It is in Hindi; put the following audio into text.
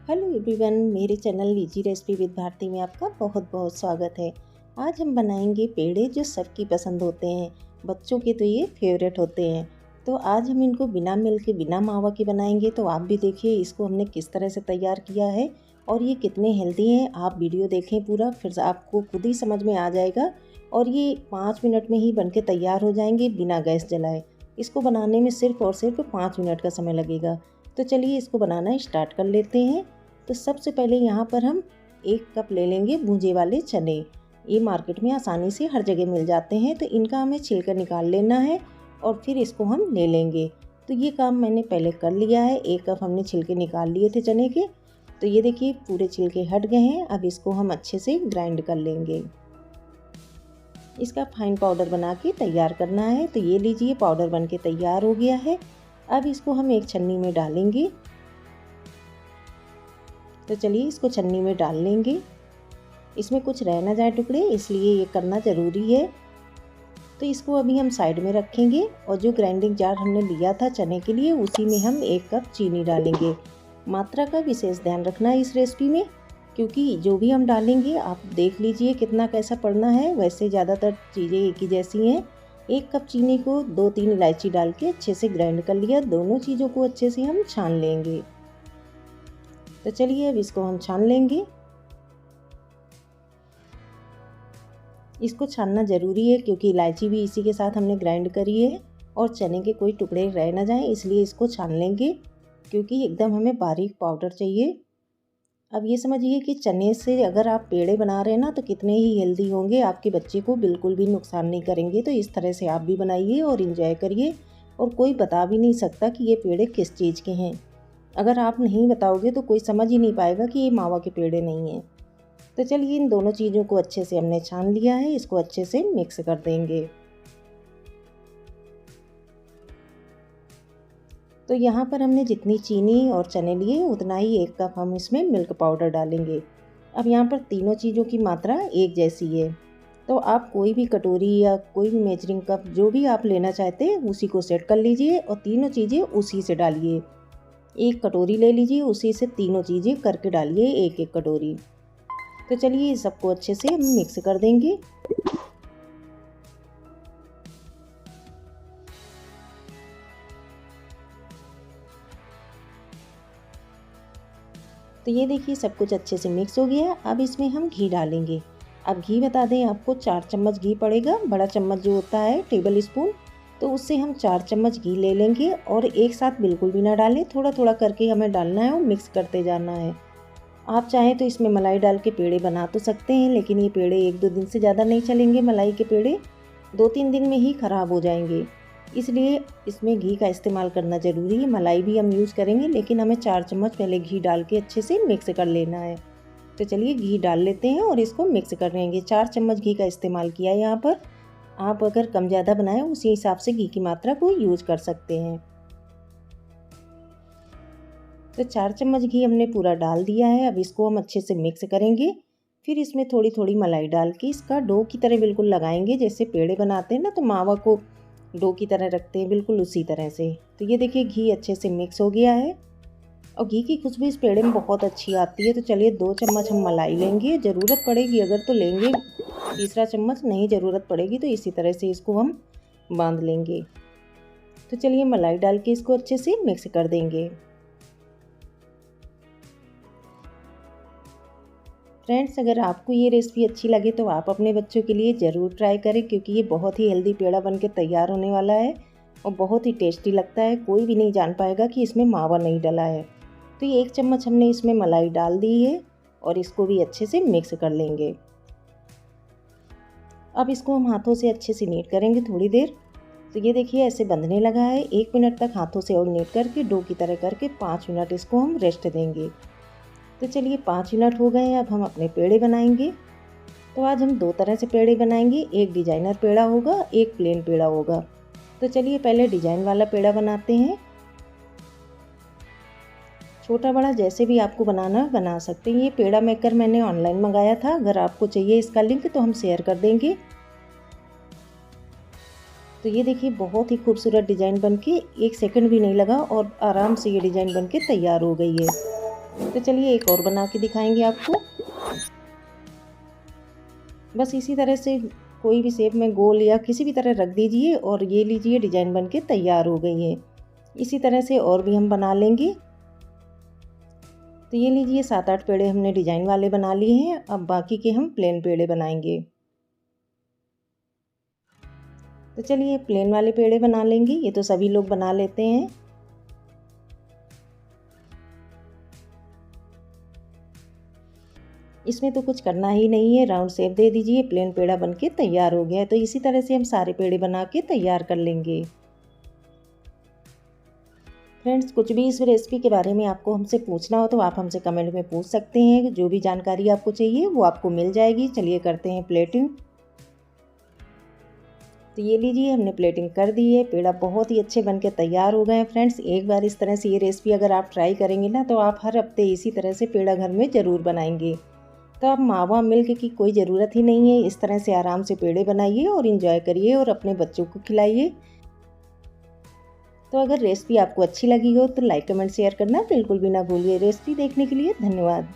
हेलो एवरीवन, मेरे channel easy recipe with Bharati में आपका बहुत बहुत स्वागत है। आज हम बनाएंगे पेड़े जो सबकी पसंद होते हैं। बच्चों के तो ये फेवरेट होते हैं। तो आज हम इनको बिना मिल्क के बिना मावा के बनाएंगे। तो आप भी देखिए इसको हमने किस तरह से तैयार किया है और ये कितने हेल्दी हैं। आप वीडियो देखें पूरा, फिर आपको खुद ही समझ में आ जाएगा। और ये 5 मिनट में ही बन के तैयार हो जाएंगे बिना गैस जलाए। इसको बनाने में सिर्फ और सिर्फ 5 मिनट का समय लगेगा। तो चलिए इसको बनाना स्टार्ट कर लेते हैं। तो सबसे पहले यहाँ पर हम 1 कप ले लेंगे भुंजे वाले चने। ये मार्केट में आसानी से हर जगह मिल जाते हैं। तो इनका हमें छिलका निकाल लेना है और फिर इसको हम ले लेंगे। तो ये काम मैंने पहले कर लिया है। 1 कप हमने छिलके निकाल लिए थे चने के। तो ये देखिए पूरे छिलके हट गए हैं। अब इसको हम अच्छे से ग्राइंड कर लेंगे। इसका फाइन पाउडर बना के तैयार करना है। तो ये लीजिए पाउडर बन के तैयार हो गया है। अब इसको हम एक छन्नी में डालेंगे। तो चलिए इसको छन्नी में डाल लेंगे। इसमें कुछ रह ना जाए टुकड़े, इसलिए ये करना ज़रूरी है। तो इसको अभी हम साइड में रखेंगे और जो ग्राइंडिंग जार हमने लिया था चने के लिए उसी में हम 1 कप चीनी डालेंगे। मात्रा का विशेष ध्यान रखना है इस रेसिपी में, क्योंकि जो भी हम डालेंगे आप देख लीजिए कितना कैसा पड़ना है। वैसे ज़्यादातर चीज़ें एक ही जैसी हैं। 1 कप चीनी को 2-3 इलायची डाल के अच्छे से ग्राइंड कर लिया। दोनों चीज़ों को अच्छे से हम छान लेंगे। तो चलिए अब इसको हम छान लेंगे। इसको छानना ज़रूरी है क्योंकि इलायची भी इसी के साथ हमने ग्राइंड करी है और चने के कोई टुकड़े रह ना जाएं, इसलिए इसको छान लेंगे क्योंकि एकदम हमें बारीक पाउडर चाहिए। अब ये समझिए कि चने से अगर आप पेड़े बना रहे हैं ना तो कितने ही हेल्दी होंगे, आपके बच्चे को बिल्कुल भी नुकसान नहीं करेंगे। तो इस तरह से आप भी बनाइए और इन्जॉय करिए। और कोई बता भी नहीं सकता कि ये पेड़े किस चीज़ के हैं। अगर आप नहीं बताओगे तो कोई समझ ही नहीं पाएगा कि ये मावा के पेड़े नहीं हैं। तो चलिए इन दोनों चीज़ों को अच्छे से हमने छान लिया है। इसको अच्छे से मिक्स कर देंगे। तो यहाँ पर हमने जितनी चीनी और चने लिए उतना ही 1 कप हम इसमें मिल्क पाउडर डालेंगे। अब यहाँ पर तीनों चीज़ों की मात्रा एक जैसी है। तो आप कोई भी कटोरी या कोई भी मेजरिंग कप जो भी आप लेना चाहते हैं उसी को सेट कर लीजिए और तीनों चीज़ें उसी से डालिए। 1 कटोरी ले लीजिए, उसी से तीनों चीज़ें करके डालिए 1-1 कटोरी। तो चलिए इस सबको अच्छे से हम मिक्स कर देंगे। तो ये देखिए सब कुछ अच्छे से मिक्स हो गया है। अब इसमें हम घी डालेंगे। अब घी बता दें आपको 4 चम्मच घी पड़ेगा। बड़ा चम्मच जो होता है टेबल स्पून, तो उससे हम 4 चम्मच घी ले लेंगे और एक साथ बिल्कुल भी ना डालें, थोड़ा थोड़ा करके हमें डालना है और मिक्स करते जाना है। आप चाहें तो इसमें मलाई डाल के पेड़े बना तो सकते हैं, लेकिन ये पेड़े 1-2 दिन से ज़्यादा नहीं चलेंगे। मलाई के पेड़े 2-3 दिन में ही ख़राब हो जाएंगे, इसलिए इसमें घी का इस्तेमाल करना ज़रूरी है। मलाई भी हम यूज़ करेंगे, लेकिन हमें 4 चम्मच पहले घी डाल के अच्छे से मिक्स कर लेना है। तो चलिए घी डाल लेते हैं और इसको मिक्स कर लेंगे। 4 चम्मच घी का इस्तेमाल किया है यहाँ पर। आप अगर कम ज़्यादा बनाएं उसी हिसाब से घी की मात्रा को यूज कर सकते हैं। तो 4 चम्मच घी हमने पूरा डाल दिया है। अब इसको हम अच्छे से मिक्स करेंगे। फिर इसमें थोड़ी थोड़ी मलाई डाल के इसका डो की तरह बिल्कुल लगाएंगे। जैसे पेड़े बनाते हैं ना तो मावा को डो की तरह रखते हैं, बिल्कुल उसी तरह से। तो ये देखिए घी अच्छे से मिक्स हो गया है और घी की खुशबू इस पेड़े में बहुत अच्छी आती है। तो चलिए 2 चम्मच हम मलाई लेंगे। ज़रूरत पड़ेगी अगर तो लेंगे, तीसरा चम्मच नहीं ज़रूरत पड़ेगी तो इसी तरह से इसको हम बांध लेंगे। तो चलिए मलाई डाल के इसको अच्छे से मिक्स कर देंगे। फ्रेंड्स, अगर आपको ये रेसिपी अच्छी लगे तो आप अपने बच्चों के लिए ज़रूर ट्राई करें, क्योंकि ये बहुत ही हेल्दी पेड़ा बन के तैयार होने वाला है और बहुत ही टेस्टी लगता है। कोई भी नहीं जान पाएगा कि इसमें मावा नहीं डला है। तो ये 1 चम्मच हमने इसमें मलाई डाल दी है और इसको भी अच्छे से मिक्स कर लेंगे। अब इसको हम हाथों से अच्छे से नीट करेंगे थोड़ी देर। तो ये देखिए ऐसे बंधने लगा है। 1 मिनट तक हाथों से और नीट करके डो की तरह करके 5 मिनट इसको हम रेस्ट देंगे। तो चलिए 5 मिनट हो गए हैं। अब हम अपने पेड़े बनाएंगे। तो आज हम 2 तरह से पेड़े बनाएंगे। एक डिजाइनर पेड़ा होगा, एक प्लेन पेड़ा होगा। तो चलिए पहले डिजाइन वाला पेड़ा बनाते हैं। छोटा बड़ा जैसे भी आपको बनाना बना सकते हैं। ये पेड़ा मेकर मैंने ऑनलाइन मंगाया था। अगर आपको चाहिए इसका लिंक तो हम शेयर कर देंगे। तो ये देखिए बहुत ही खूबसूरत डिज़ाइन बनके 1 सेकंड भी नहीं लगा और आराम से ये डिज़ाइन बनके तैयार हो गई है। तो चलिए एक और बना के दिखाएंगे आपको। बस इसी तरह से कोई भी शेप में गोल या किसी भी तरह रख दीजिए और ये लीजिए डिज़ाइन बन के तैयार हो गई है। इसी तरह से और भी हम बना लेंगे। तो ये लीजिए 7-8 पेड़े हमने डिज़ाइन वाले बना लिए हैं। अब बाकी के हम प्लेन पेड़े बनाएंगे। तो चलिए प्लेन वाले पेड़े बना लेंगे, ये तो सभी लोग बना लेते हैं। इसमें तो कुछ करना ही नहीं है, राउंड शेप दे दीजिए, प्लेन पेड़ा बनके तैयार हो गया है। तो इसी तरह से हम सारे पेड़े बना के तैयार कर लेंगे। फ्रेंड्स, कुछ भी इस रेसिपी के बारे में आपको हमसे पूछना हो तो आप हमसे कमेंट में पूछ सकते हैं। जो भी जानकारी आपको चाहिए वो आपको मिल जाएगी। चलिए करते हैं प्लेटिंग। तो ये लीजिए हमने प्लेटिंग कर दी है। पेड़ा बहुत ही अच्छे बनके तैयार हो गए हैं। फ्रेंड्स, एक बार इस तरह से ये रेसिपी अगर आप ट्राई करेंगे ना तो आप हर हफ्ते इसी तरह से पेड़ा घर में ज़रूर बनाएंगे। तो आप मावा मिल्क की कोई ज़रूरत ही नहीं है। इस तरह से आराम से पेड़े बनाइए और इन्जॉय करिए और अपने बच्चों को खिलाइए। तो अगर रेसिपी आपको अच्छी लगी हो तो लाइक कमेंट शेयर करना बिल्कुल भी ना भूलिए। रेसिपी देखने के लिए धन्यवाद।